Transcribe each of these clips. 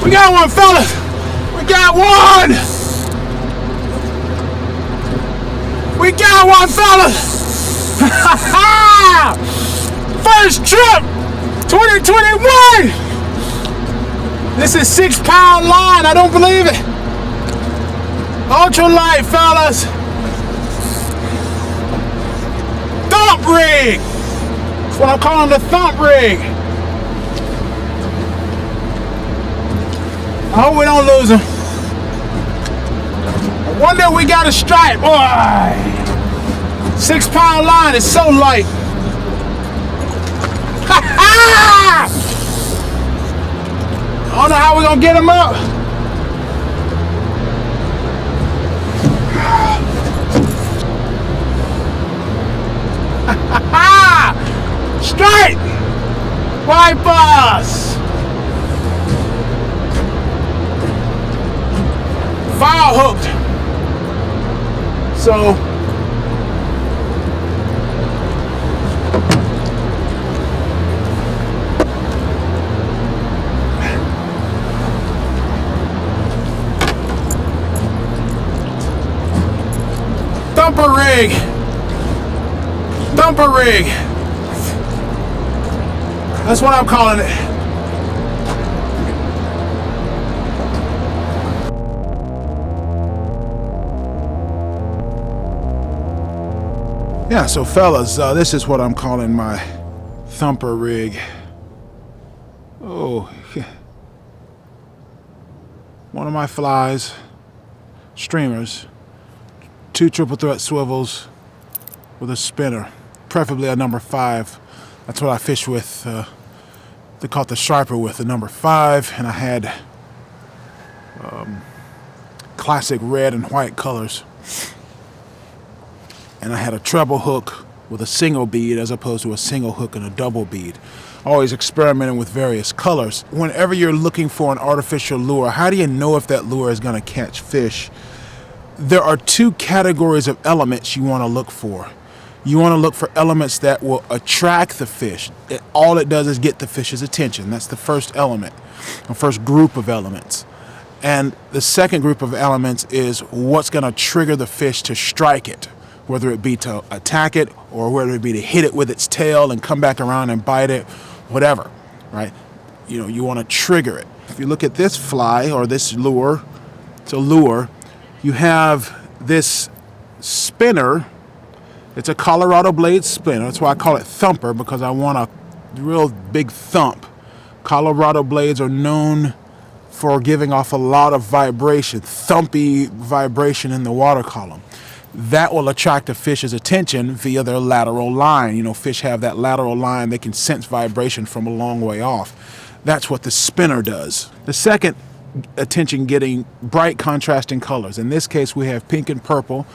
We got one, fellas. We got one. We got one, fellas. First trip, 2021. This is 6-pound line. I don't believe it. Ultra light, fellas. Thump rig. That's what I'm calling the thump rig. I hope we don't lose him. I wonder if we got a stripe. Boy, 6-pound line is so light. Ha ha! I don't know how we're gonna get him up. Ha ha! Straight! Vipers! Fire hooked. So thumper rig. Thumper rig. That's what I'm calling it. Yeah, so fellas, this is what I'm calling my thumper rig. Oh, one of my flies, streamers, 2 triple threat swivels with a spinner, preferably a number 5. That's what I fish with. They caught the sharper with the number 5, and I had classic red and white colors. And I had a treble hook with a single bead as opposed to a single hook and a double bead. Always experimenting with various colors. Whenever you're looking for an artificial lure, how do you know if that lure is going to catch fish? There are 2 categories of elements you want to look for. You want to look for elements that will attract the fish. All it does is get the fish's attention. That's the first element, the first group of elements. And the second group of elements is what's going to trigger the fish to strike it, whether it be to attack it or whether it be to hit it with its tail and come back around and bite it, whatever, right? You know, you want to trigger it. If you look at this fly or this lure, it's a lure, you have this spinner. It's a Colorado blade spinner. That's why I call it thumper, because I want a real big thump. Colorado blades are known for giving off a lot of vibration, thumpy vibration in the water column. That will attract a fish's attention via their lateral line. You know, fish have that lateral line. They can sense vibration from a long way off. That's what the spinner does. The second, attention getting bright contrasting colors. In this case, we have pink and purple.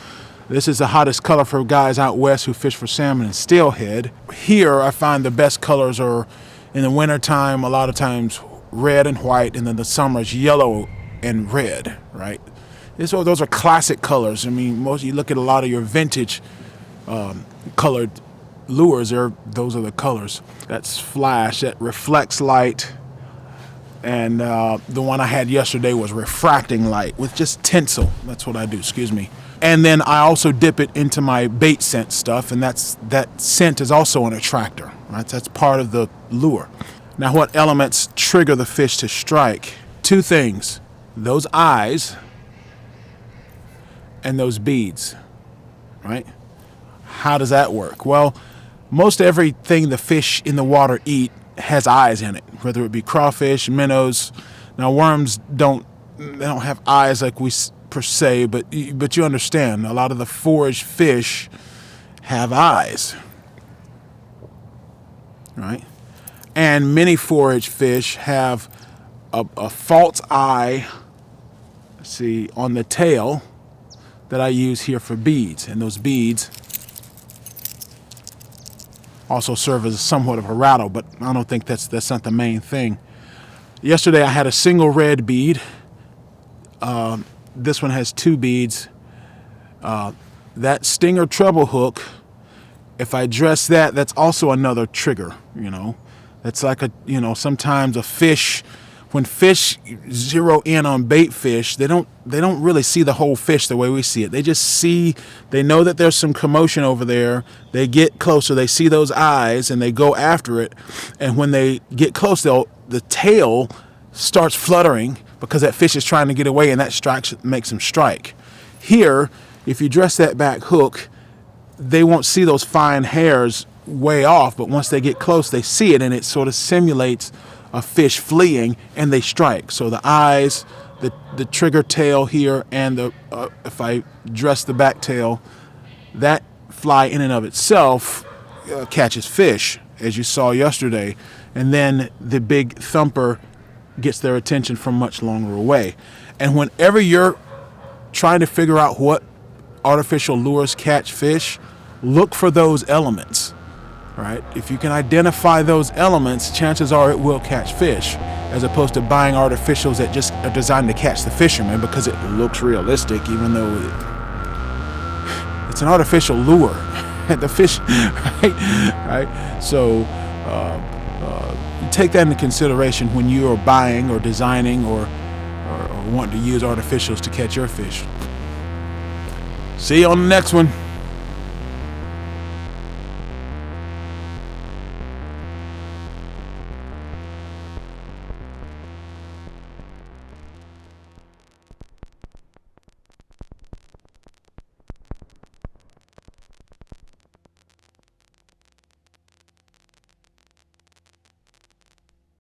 This is the hottest color for guys out west who fish for salmon and steelhead. Here, I find the best colors are in the wintertime, a lot of times red and white, and then the summer's yellow and red, right? Those are classic colors. I mean, you look at a lot of your vintage colored lures, those are the colors. That's flash, that reflects light. And the one I had yesterday was refracting light with just tinsel. That's what I do, excuse me. And then I also dip it into my bait scent stuff, and that scent is also an attractor, right? That's part of the lure. Now, what elements trigger the fish to strike? 2 things, those eyes and those beads, right? How does that work? Well, most everything the fish in the water eat has eyes in it, whether it be crawfish, minnows. Now, worms don't have eyes like we per se, but you understand, a lot of the forage fish have eyes, right? And many forage fish have a false eye, see, on the tail that I use here for beads. And those beads also serve as somewhat of a rattle, but I don't think that's not the main thing. Yesterday I had a single red bead. This one has 2 beads. That stinger treble hook, if I dress that's also another trigger, you know. That's like sometimes a fish when fish zero in on bait fish, they don't really see the whole fish the way we see it. They know that there's some commotion over there. They get closer, they see those eyes, and they go after it. And when they get close, the tail starts fluttering because that fish is trying to get away, and that makes them strike. Here, if you dress that back hook, they won't see those fine hairs way off, but once they get close, they see it, and it sort of simulates a fish fleeing, and they strike. So the eyes, the trigger tail here, and if I dress the back tail, that fly in and of itself catches fish, as you saw yesterday, and then the big thumper gets their attention from much longer away. And whenever you're trying to figure out what artificial lures catch fish, look for those elements. Right? If you can identify those elements, chances are it will catch fish, as opposed to buying artificials that just are designed to catch the fisherman because it looks realistic, even though it's an artificial lure. The fish, right? So take that into consideration when you are buying or designing or want to use artificials to catch your fish. See you on the next one.